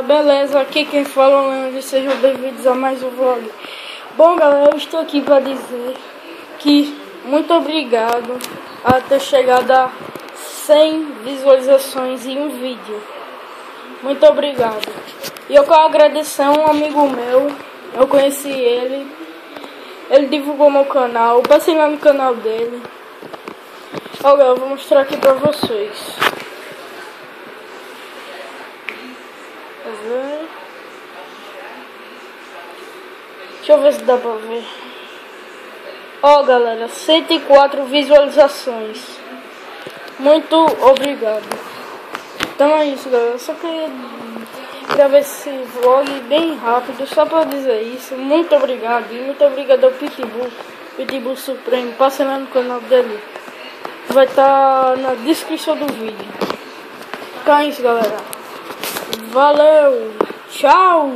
Beleza, aqui quem fala é o Leandro, sejam bem-vindos a mais um vlog. Bom galera, eu estou aqui para dizer que muito obrigado a ter chegado a 100 visualizações em um vídeo. Muito obrigado. E eu quero agradecer a um amigo meu, eu conheci ele divulgou meu canal, passei lá no canal dele. Olha, eu vou mostrar aqui para vocês. Deixa eu ver se dá pra ver. Ó galera, 104 visualizações. Muito obrigado. Então é isso galera, eu só queria gravar esse vlog bem rápido, só pra dizer isso. Muito obrigado. E muito obrigado ao Pitbull Supremo. Passe lá no canal dele, vai estar na descrição do vídeo. Então é isso galera. Valeu, tchau.